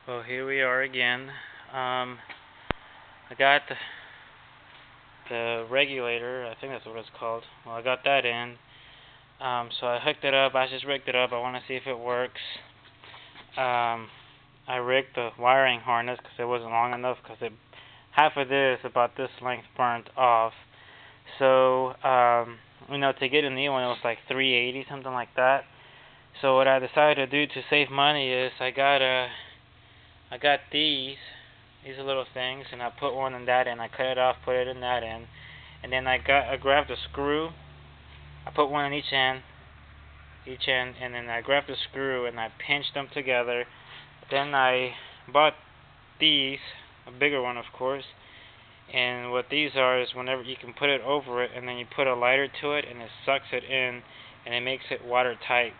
Well, here we are again. I got the regulator. I think that's what it's called. Well, I got that in. So I hooked it up. I just rigged it up. I want to see if it works. I rigged the wiring harness because it wasn't long enough. Because half of this, about this length, burnt off. So to get a new one, it was like $380, something like that. So what I decided to do to save money is I got these little things, and I put one in that end. I cut it off, put it in that end, and then I grabbed a screw. I put one in each end, and then I grabbed a screw and I pinched them together. Then I bought these, a bigger one, of course. And what these are is whenever you can put it over it, and then you put a lighter to it, and it sucks it in, and it makes it watertight.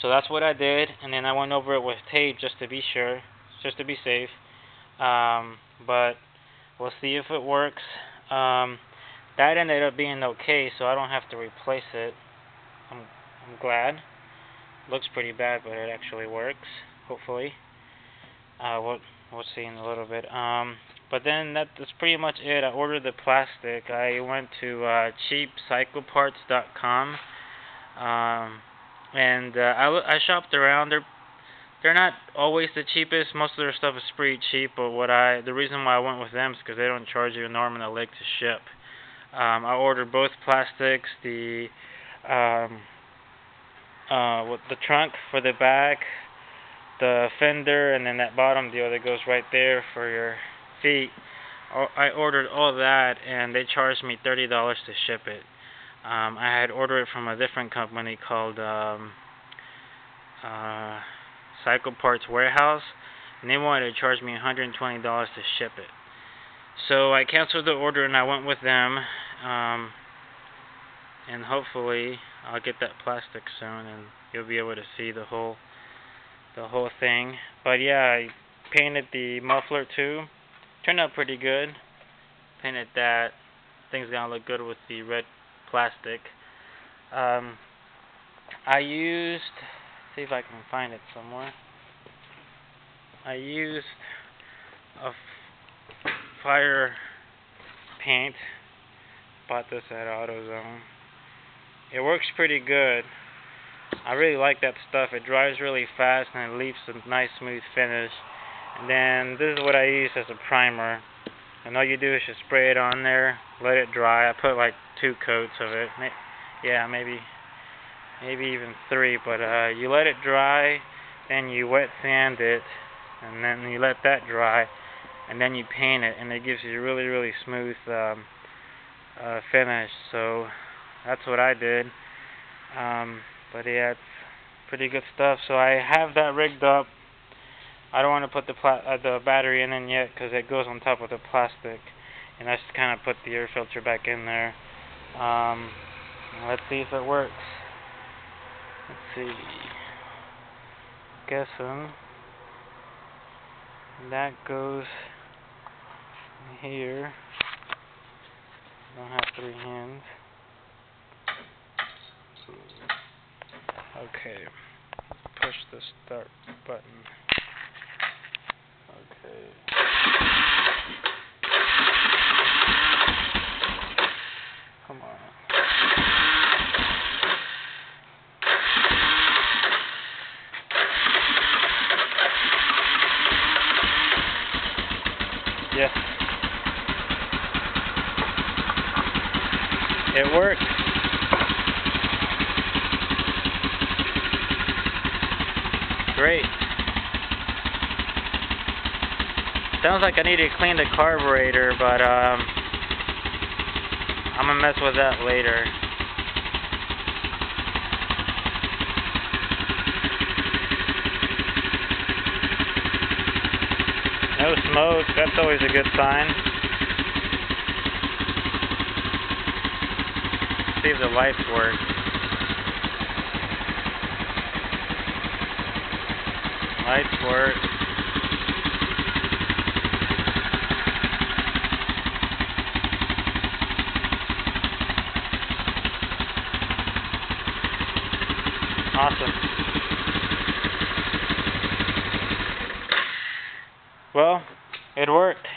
So that's what I did, and then I went over it with tape just to be sure, just to be safe. But we'll see if it works. That ended up being okay, so I don't have to replace it. I'm glad. Looks pretty bad, but it actually works. Hopefully. We'll see in a little bit. But then that's pretty much it. I ordered the plastic. I went to cheapcycleparts.com. And I shopped around. They're not always the cheapest. Most of their stuff is pretty cheap. But the reason why I went with them is because they don't charge you an arm and a leg to ship. I ordered both plastics. The trunk for the back, the fender, and then that bottom deal that goes right there for your feet. I ordered all that, and they charged me $30 to ship it. I had ordered it from a different company called Cycle Parts Warehouse, and they wanted to charge me $120 to ship it. So I canceled the order and I went with them, and hopefully I'll get that plastic soon, and you'll be able to see the whole thing. But yeah, I painted the muffler too. Turned out pretty good. Painted that. Thing's gonna look good with the red plastic. I used, see if I can find it somewhere. I used a fire paint. Bought this at AutoZone. It works pretty good. I really like that stuff. It dries really fast and it leaves a nice smooth finish. And then this is what I use as a primer. And all you do is just spray it on there, let it dry. I put like 2 coats of it. Yeah, maybe even 3. But you let it dry, then you wet sand it, and then you let that dry, and then you paint it, and it gives you a really, really smooth finish. So that's what I did. But yeah, it's pretty good stuff. So I have that rigged up. I don't want to put the battery in yet because it goes on top of the plastic, and I just kind of put the air filter back in there. Let's see if it works. Let's see. Guessing that goes here. I don't have 3 hands. Okay. Push the start button. Okay. Come on. Yes. It works. Great. Sounds like I need to clean the carburetor, but I'm gonna mess with that later. No smoke, that's always a good sign. See if the lights work. Lights work. Awesome. Well, it worked.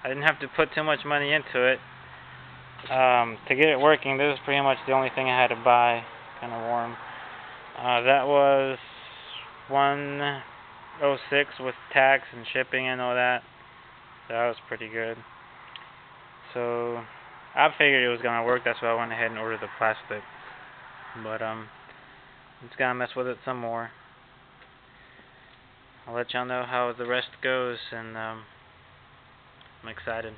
I didn't have to put too much money into it. To get it working, this is pretty much the only thing I had to buy. Kind of warm. That was 106 with tax and shipping and all that. So that was pretty good. So I figured it was gonna work. That's why I went ahead and ordered the plastic. But I'm just gonna mess with it some more. I'll let y'all know how the rest goes, and I'm excited.